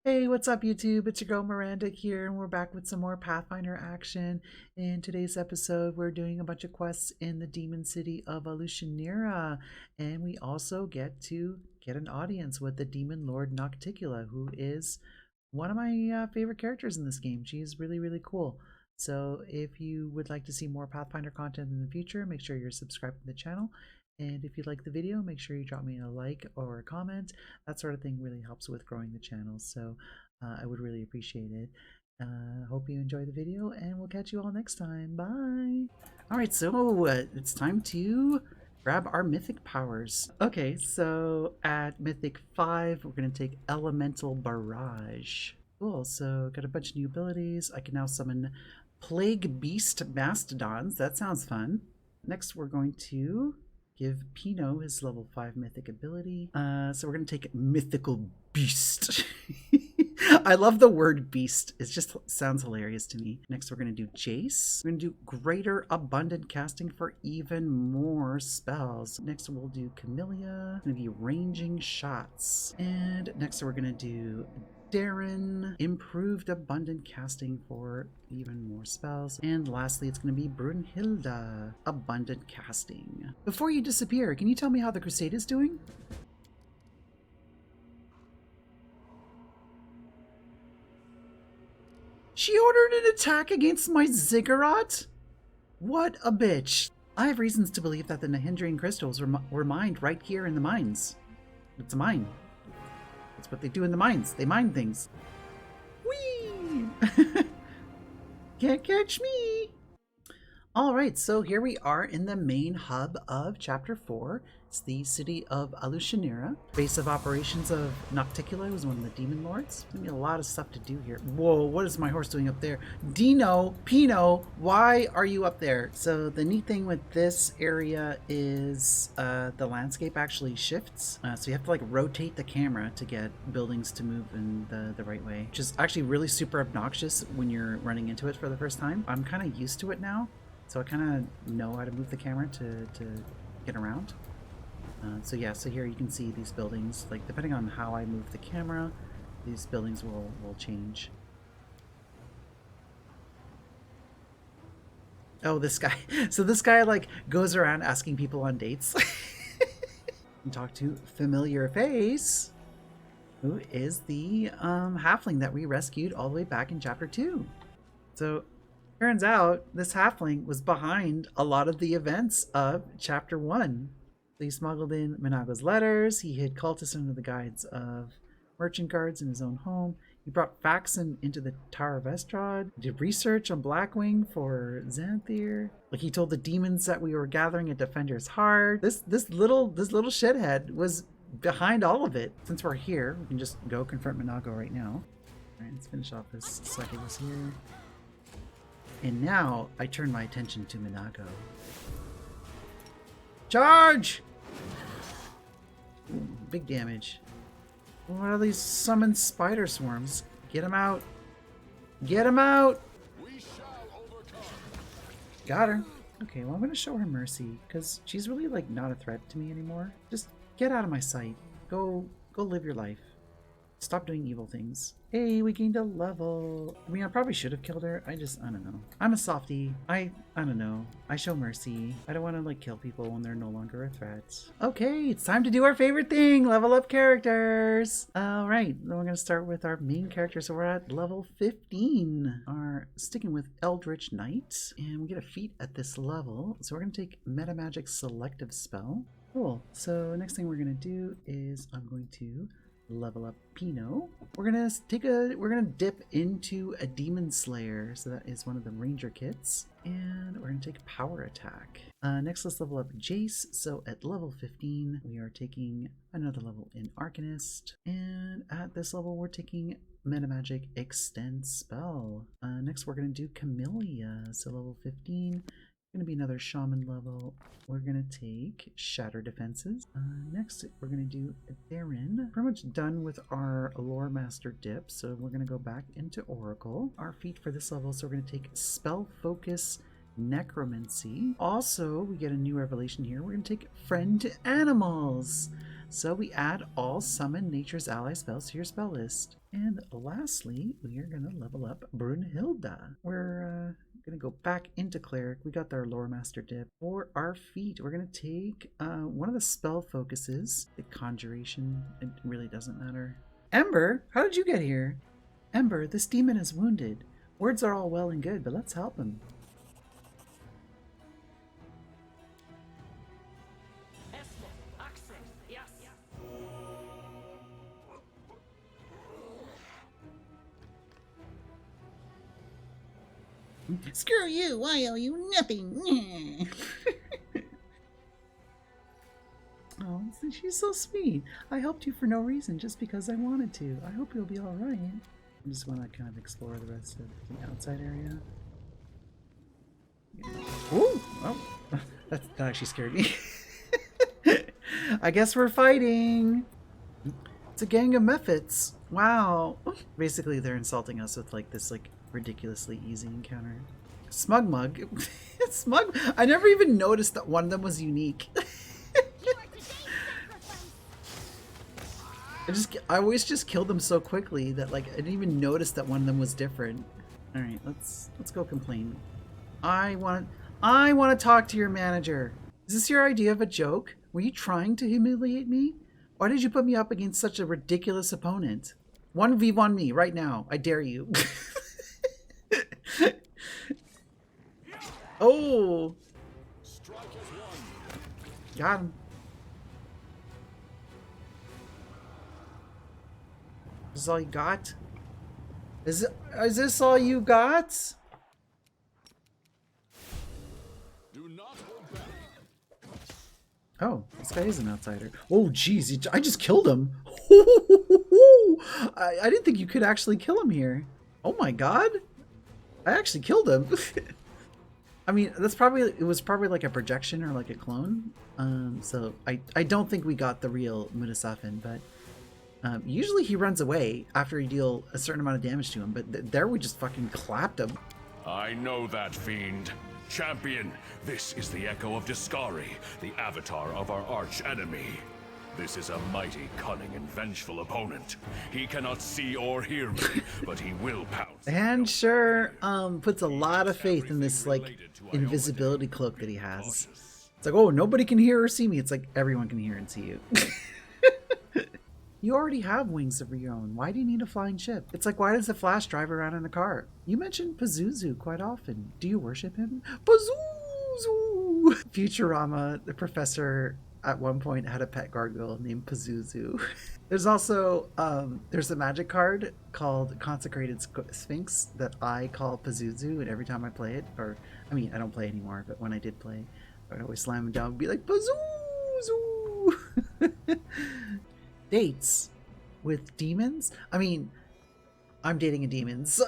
Hey, what's up, YouTube? It's your girl Miranda here, and we're back with some more Pathfinder action. In today's episode, we're doing a bunch of quests in the demon city of Alushinyrra, and we also get to get an audience with the demon lord Nocticula, who is one of my favorite characters in this game. She's really, really cool. So if you would like to see more Pathfinder content in the future, make sure you're subscribed to the channel. And if you like the video, make sure you drop me a like or a comment. That sort of thing really helps with growing the channel. So I would really appreciate it. Hope you enjoy the video, and we'll catch you all next time. Bye. All right, so it's time to grab our mythic powers. Okay, so at mythic 5, we're going to take elemental barrage. Cool, so got a bunch of new abilities. I can now summon plague beast mastodons. That sounds fun. Next, we're going to give Pino his level 5 mythic ability. So we're going to take mythical beast. I love the word beast. It just sounds hilarious to me. Next, we're going to do Jace. We're going to do greater abundant casting for even more spells. Next, we'll do Camellia. Going to be ranging shots. And next, we're going to do Darren, improved abundant casting for even more spells. And lastly, it's going to be Brunhilde, abundant casting. Before you disappear, can you tell me how the crusade is doing? She ordered an attack against my ziggurat? What a bitch. I have reasons to believe that the Nahindrian crystals were mined right here in the mines. It's a mine. That's what they do in the mines. They mine things. Whee! Can't catch me! Alright, so here we are in the main hub of Chapter 4. It's the city of Alushinyrra. Base of operations of Nocticula, who's one of the demon lords. There's gonna be a lot of stuff to do here. Whoa, what is my horse doing up there? Dino, Pino, why are you up there? So the neat thing with this area is the landscape actually shifts. So you have to like rotate the camera to get buildings to move in the right way, which is actually really super obnoxious when you're running into it for the first time. I'm kind of used to it now. So I kind of know how to move the camera to get around. So yeah, so here you can see these buildings, like depending on how I move the camera, these buildings will change. Oh, this guy. So this guy like goes around asking people on dates. And talk to Familiar Face, who is the halfling that we rescued all the way back in Chapter 2. So turns out this halfling was behind a lot of the events of Chapter 1. So he smuggled in Minago's letters, he hid cultists under the guise of merchant guards in his own home, he brought Faxon into the Tower of Estrad, did research on Blackwing for Xanthir. Like he told the demons that we were gathering at Defender's Heart. This little shithead was behind all of it. Since we're here, we can just go confront Minago right now. Alright, let's finish off this cyclist here. And now I turn my attention to Minago. Charge! Ooh, big damage. What are these summoned spider swarms? Get him out! Get him out! Got her. Okay, well I'm gonna show her mercy because she's really like not a threat to me anymore. Just get out of my sight. Go live your life. Stop doing evil things. Hey, we gained a level. I mean, I probably should have killed her. I don't know. I'm a softie. I don't know. I show mercy. I don't want to like kill people when they're no longer a threat. Okay, it's time to do our favorite thing. Level up characters. All right, then we're going to start with our main character. So we're at level 15. Are sticking with Eldritch Knight. And we get a feat at this level. So we're going to take Meta Magic Selective Spell. Cool. So next thing we're going to do is I'm going to level up Pino. We're gonna dip into a Demon Slayer, so that is one of the ranger kits, and we're gonna take Power Attack. Next, let's level up Jace. So at level 15, we are taking another level in Arcanist, and at this level, we're taking Metamagic Extend Spell. Next, we're gonna do Camellia. So level 15. Going to be another shaman level. We're going to take Shatter Defenses. Next, we're going to do Darren. Pretty much done with our Lore Master dip, so we're going to go back into Oracle. Our feat for this level, so we're going to take Spell Focus Necromancy. Also, we get a new revelation here. We're going to take Friend to Animals. So we add all summon nature's ally spells to your spell list. And lastly, we are going to level up Brunhilde. We're going to go back into Cleric. We got our Lore Master dip. For our feat, we're going to take one of the spell focuses. The Conjuration, it really doesn't matter. Ember, how did you get here? Ember, this demon is wounded. Words are all well and good, but let's help him. Screw you, I owe you nothing. Oh, she's so sweet. I helped you for no reason, just because I wanted to. I hope you'll be alright. I just want to kind of explore the rest of the outside area. Ooh! Oh, that actually scared me. I guess we're fighting! It's a gang of mephits. Wow. Basically, they're insulting us with like this ridiculously easy encounter. Smug Mug. Smug. I never even noticed that one of them was unique. I always just killed them so quickly that like I didn't even notice that one of them was different. All right, let's go complain. I want to talk to your manager. Is this your idea of a joke? Were you trying to humiliate me? Why did you put me up against such a ridiculous opponent? 1v1 me right now. I dare you. Oh! Got him. Is this all you got? Is this all you got? Do not hold back. Oh, this guy is an outsider. Oh, jeez, I just killed him. I didn't think you could actually kill him here. Oh my god. I actually killed him. I mean, it was probably like a projection or like a clone. So I don't think we got the real Mudasafin, but usually he runs away after you deal a certain amount of damage to him, but there we just fucking clapped him. I know that fiend. Champion, this is the echo of Discari, the avatar of our arch enemy. This is a mighty, cunning, and vengeful opponent. He cannot see or hear me, but he will pounce. And sure, puts a lot of faith in this like invisibility cloak that he has. It's like, oh, nobody can hear or see me. It's like everyone can hear and see you. You already have wings of your own. Why do you need a flying ship? It's like, why does the Flash drive around in a car? You mention Pazuzu quite often. Do you worship him? Pazuzu! Futurama, the professor at one point had a pet gargoyle named Pazuzu. There's also, there's a magic card called Consecrated Sphinx that I call Pazuzu, and every time I play it, or, I mean, I don't play anymore, but when I did play, I'd always slam him down and be like, Pazuzu! Dates with demons? I mean, I'm dating a demon, so...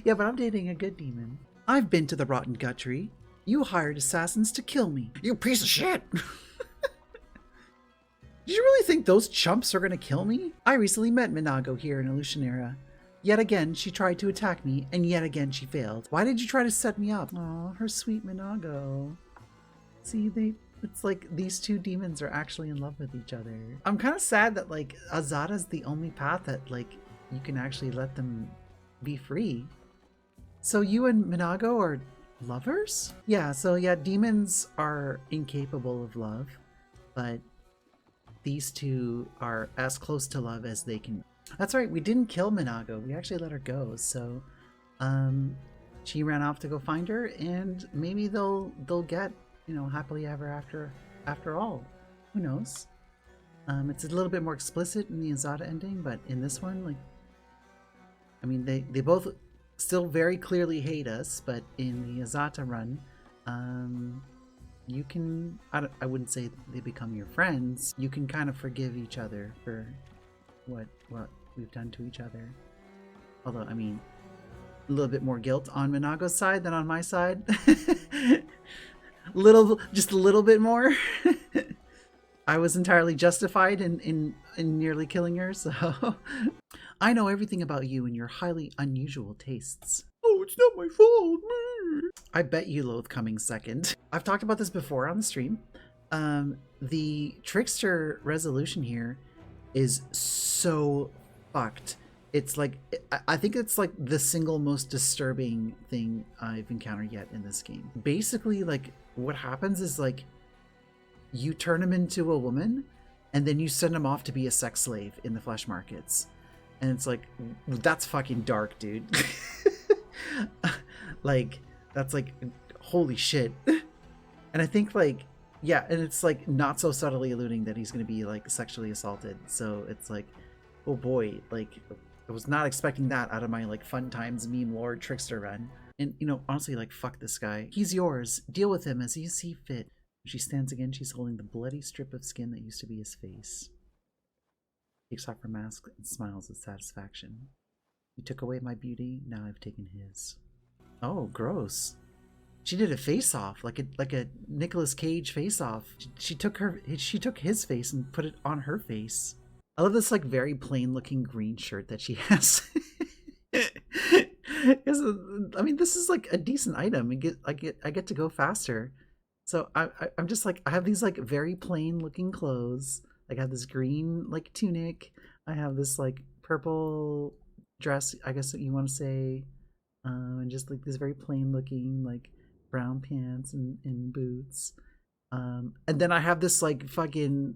Yeah, but I'm dating a good demon. I've been to the Rotten Guttery. You hired assassins to kill me. You piece of shit! Did you really think those chumps are gonna kill me? I recently met Minago here in Alushinyrra. Yet again, she tried to attack me, and yet again she failed. Why did you try to set me up? Aw, her sweet Minago. See, it's like these two demons are actually in love with each other. I'm kind of sad that like Azada's the only path that like you can actually let them be free. So you and Minago are lovers? Yeah, so yeah, demons are incapable of love, but these two are as close to love as they can. That's right, we didn't kill Minago. We actually let her go. So she ran off to go find her, and maybe they'll get, you know, happily ever after all. Who knows? It's a little bit more explicit in the Azada ending, but in this one, like, I mean, they both still very clearly hate us, but in the Azata run, you can, I wouldn't say they become your friends. You can kind of forgive each other for what we've done to each other. Although, I mean, a little bit more guilt on Minago's side than on my side. Just a little bit more. I was entirely justified in nearly killing her, so I know everything about you and your highly unusual tastes. Oh, it's not my fault. I bet you loathe coming second. I've talked about this before on the stream, The trickster resolution here is so fucked. It's like, I think it's like the single most disturbing thing I've encountered yet in this game. Basically, like, what happens is, like, you turn him into a woman, and then you send him off to be a sex slave in the flesh markets. And it's like, that's fucking dark, dude. Like, that's like, holy shit. And I think, like, yeah, and it's like not so subtly alluding that he's going to be like sexually assaulted. So it's like, oh boy, like, I was not expecting that out of my like fun times meme lord trickster run. And, you know, honestly, like, fuck this guy. He's yours. Deal with him as you see fit. She stands again. She's holding the bloody strip of skin that used to be his face. Takes off her mask and smiles with satisfaction. You took away my beauty. Now I've taken his. Oh, gross. She did a face-off, like a Nicolas Cage face-off. She took his face and put it on her face. I love this like very plain-looking green shirt that she has. I mean, this is like a decent item. I get to go faster. So I'm just like, I have these like very plain-looking clothes. Like I have this green like tunic. I have this like purple dress, I guess what you want to say, and just like this very plain-looking like brown pants and boots. And then I have this like fucking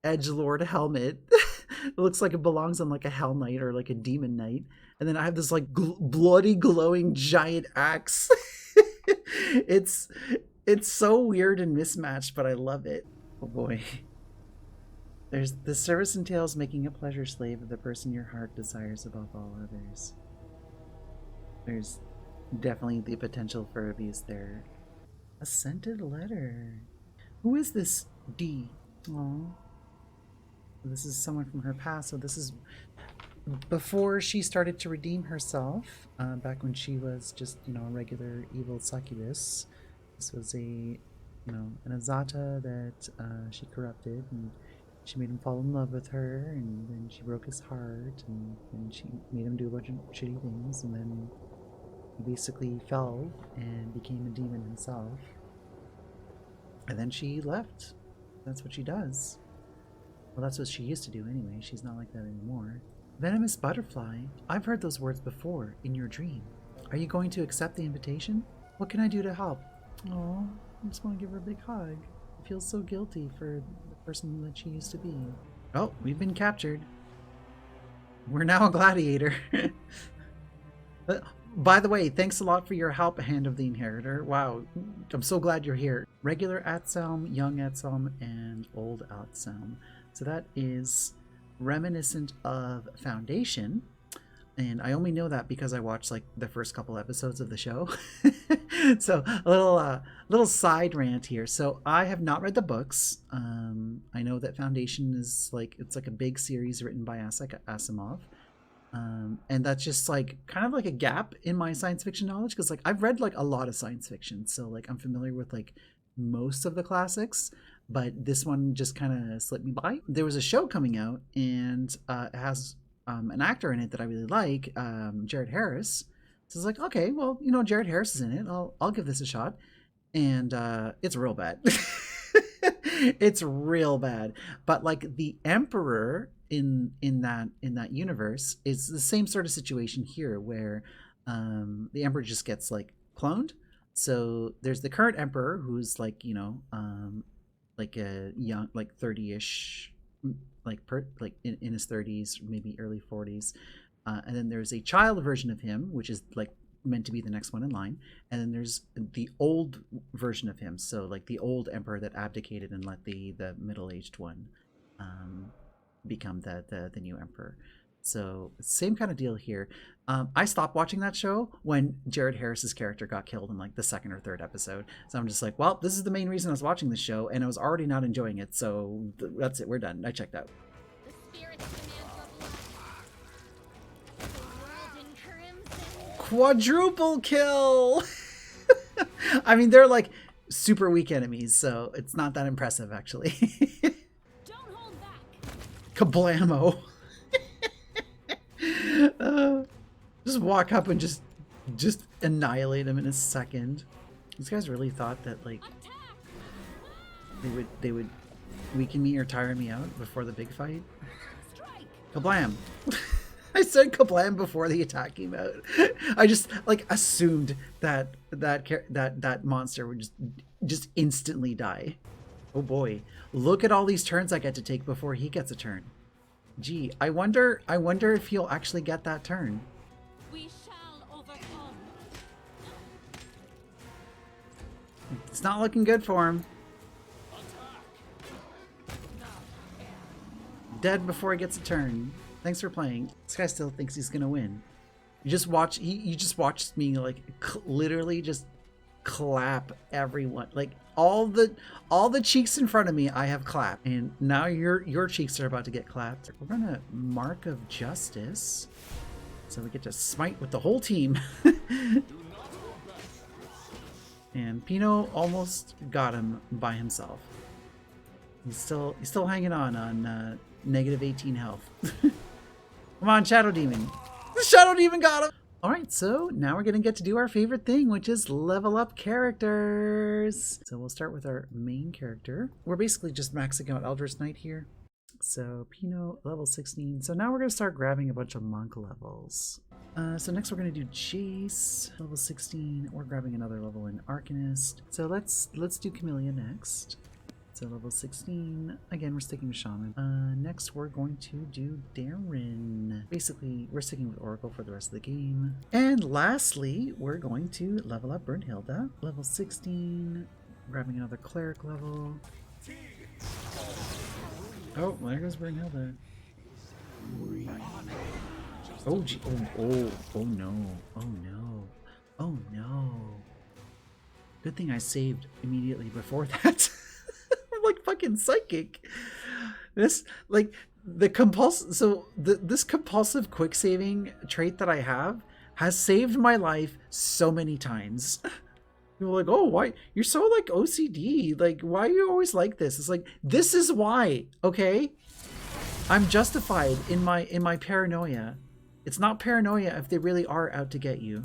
edgelord helmet. It looks like it belongs on like a hell knight or like a demon knight. And then I have this like bloody glowing giant axe. it's so weird and mismatched, but I love it. Oh boy. There's the service entails making a pleasure slave of the person your heart desires above all others. There's definitely the potential for abuse there. A scented letter. Who is this D? Oh, this is someone from her past. So this is before she started to redeem herself. Back when she was just, you know, a regular evil succubus. This was an Azata that she corrupted, and she made him fall in love with her, and then she broke his heart, and then she made him do a bunch of shitty things, and then he basically fell and became a demon himself. And then she left. That's what she does. Well, that's what she used to do anyway. She's not like that anymore. Venomous butterfly. I've heard those words before in your dream. Are you going to accept the invitation? What can I do to help? Oh, I just want to give her a big hug. I feel so guilty for the person that she used to be. Oh, we've been captured. We're now a gladiator. But, by the way, thanks a lot for your help, Hand of the Inheritor. Wow, I'm so glad you're here. Regular Atselm, Young Atselm, and Old Atselm. So that is reminiscent of Foundation. And I only know that because I watched like the first couple episodes of the show. So a little side rant here. So I have not read the books. I know that Foundation is like, it's like a big series written by Isaac Asimov. And that's just like kind of like a gap in my science fiction knowledge, because like I've read like a lot of science fiction, so like I'm familiar with like most of the classics, but this one just kind of slipped me by. There was a show coming out, and it has an actor in it that I really like, Jared Harris. So it's like, okay, well, you know, Jared Harris is in it. I'll give this a shot, and it's real bad. It's real bad. But like the Emperor in that universe is the same sort of situation here, where the Emperor just gets like cloned. So there's the current Emperor, who's like, you know, like a young, like 30-ish, like in his 30s, maybe early 40s, and then there's a child version of him, which is like meant to be the next one in line, and then there's the old version of him, so like the old Emperor that abdicated and let the middle-aged one become the new Emperor. So same kind of deal here. I stopped watching that show when Jared Harris's character got killed in like the second or third episode. So I'm just like, well, this is the main reason I was watching this show, and I was already not enjoying it. So that's it. We're done. I checked out. The spirits demand for blood. The world in crimson. Quadruple kill. I mean, they're like super weak enemies, so it's not that impressive actually. Don't hold back. Kablamo. Just walk up and just annihilate him in a second. These guys really thought that like Attack! They would weaken me or tire me out before the big fight. Strike. Kablam! I said kablam before the attack came out. I just like assumed that monster would just instantly die. Oh boy, look at all these turns I get to take before he gets a turn. Gee, I wonder if he'll actually get that turn. We shall overcome. It's not looking good for him. Dead before he gets a turn. Thanks for playing. This guy still thinks he's gonna win. You just watch. You just watched me like literally just clap everyone. Like all the cheeks in front of me, I have clapped, and now your cheeks are about to get clapped. We're gonna Mark of Justice, so we get to smite with the whole team. And Pino almost got him by himself. He's still hanging on negative 18 health. Come on, Shadow Demon. The Shadow Demon got him! Alright, so now we're going to get to do our favorite thing, which is level up characters. So we'll start with our main character. We're basically just maxing out Eldritch Knight here. So Pino, level 16. So now we're going to start grabbing a bunch of monk levels. So next we're going to do Jace, level 16. We're grabbing another level in Arcanist. So let's do Camellia next. So level 16. Again, we're sticking with Shaman. Next, we're going to do Darren. Basically, we're sticking with Oracle for the rest of the game. And lastly, we're going to level up Brunhilde. Level 16. Grabbing another Cleric level. Oh, there goes Brunhilde. Oh, gee. Oh no. Oh no. Oh no. Good thing I saved immediately before that. Like fucking psychic. This like the this compulsive quick saving trait that I have has saved my life so many times. People are like, oh, why you're so like OCD? Like, why are you always like this? It's like, this is why, okay? I'm justified in my paranoia. It's not paranoia if they really are out to get you.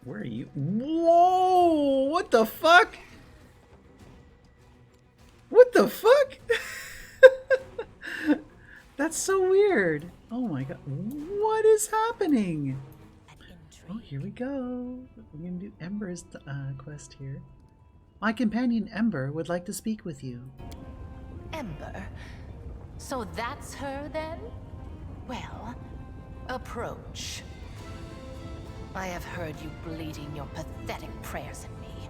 Where are you? Whoa! What the fuck? What the fuck? That's so weird. Oh my god. What is happening? Oh, here we go. We're gonna do Ember's quest here. My companion Ember would like to speak with you. Ember? So that's her then? Well, approach. I have heard you bleating your pathetic prayers at me.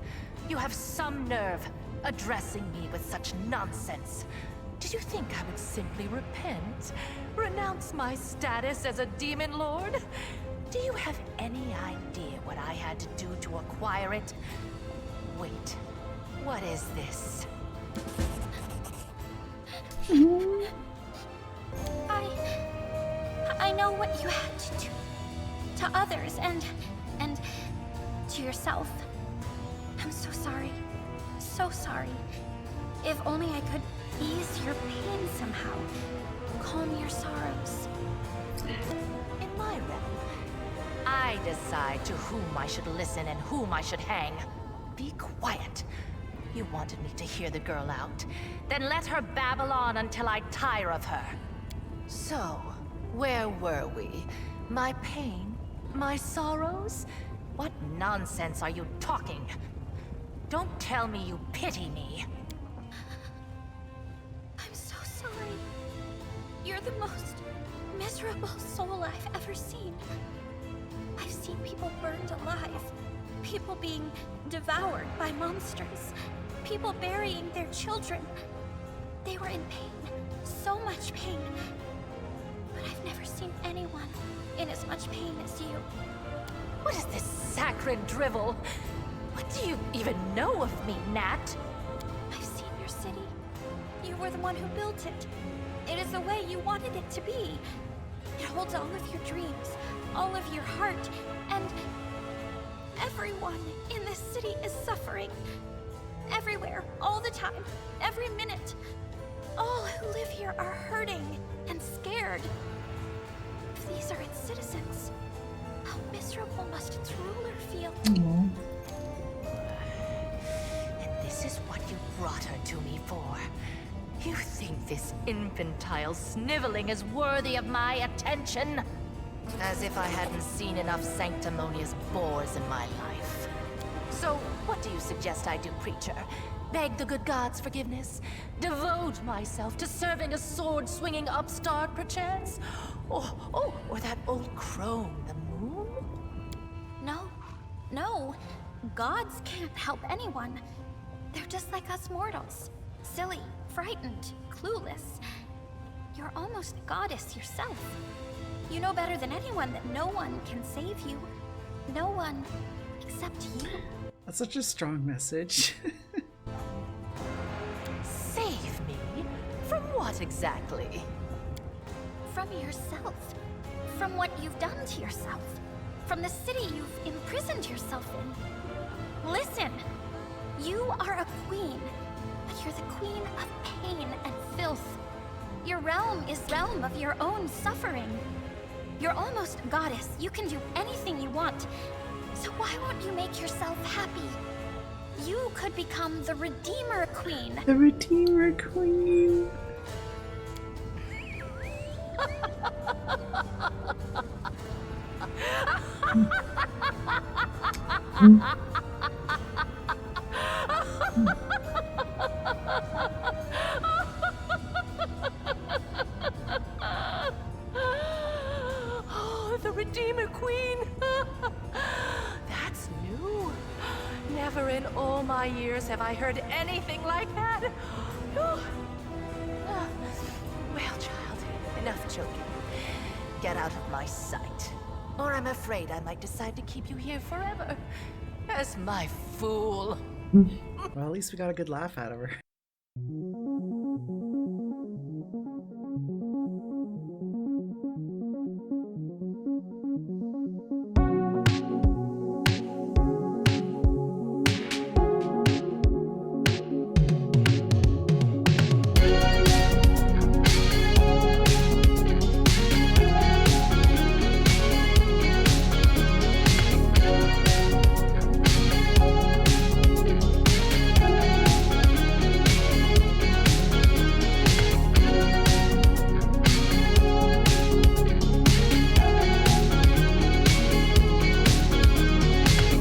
You have some nerve addressing me with such nonsense. Did you think I would simply repent? Renounce my status as a demon lord? Do you have any idea what I had to do to acquire it? Wait, what is this? I know what you had to do to others and to yourself. I'm so sorry. So sorry. If only I could ease your pain somehow. Calm your sorrows. In my realm, I decide to whom I should listen and whom I should hang. Be quiet. You wanted me to hear the girl out. Then let her babble on until I tire of her. So, where were we? My pain? My sorrows? What nonsense are you talking? Don't tell me you pity me. I'm so sorry. You're the most miserable soul I've ever seen. I've seen people burned alive. People being devoured by monsters. People burying their children. They were in pain. So much pain. But I've never seen anyone in as much pain as you. What is this saccharine drivel? What do you even know of me, Nat? I've seen your city. You were the one who built it. It is the way you wanted it to be. It holds all of your dreams, all of your heart, and everyone in this city is suffering. Everywhere, all the time, every minute. All who live here are hurting and scared. If these are its citizens, how miserable must its ruler feel? And this is brought her to me for? You think this infantile sniveling is worthy of my attention? As if I hadn't seen enough sanctimonious bores in my life. So, what do you suggest I do, creature? Beg the good gods' forgiveness? Devote myself to serving a sword-swinging upstart, perchance? Or that old crone, the moon? No. Gods can't help anyone. They're just like us mortals. Silly, frightened, clueless. You're almost a goddess yourself. You know better than anyone that no one can save you. No one except you. That's such a strong message. Save me? From what exactly? From yourself. From what you've done to yourself. From the city you've imprisoned yourself in. Listen! You are a queen, but you're the queen of pain and filth. Your realm is realm of your own suffering. You're almost a goddess. You can do anything you want. So why won't you make yourself happy? You could become the Redeemer Queen. The Redeemer Queen. Oh, the Redeemer Queen! That's new. Never in all my years have I heard anything like that. Well, child, enough joking. Get out of my sight, or I'm afraid I might decide to keep you here forever as my fool. Well, at least we got a good laugh out of her.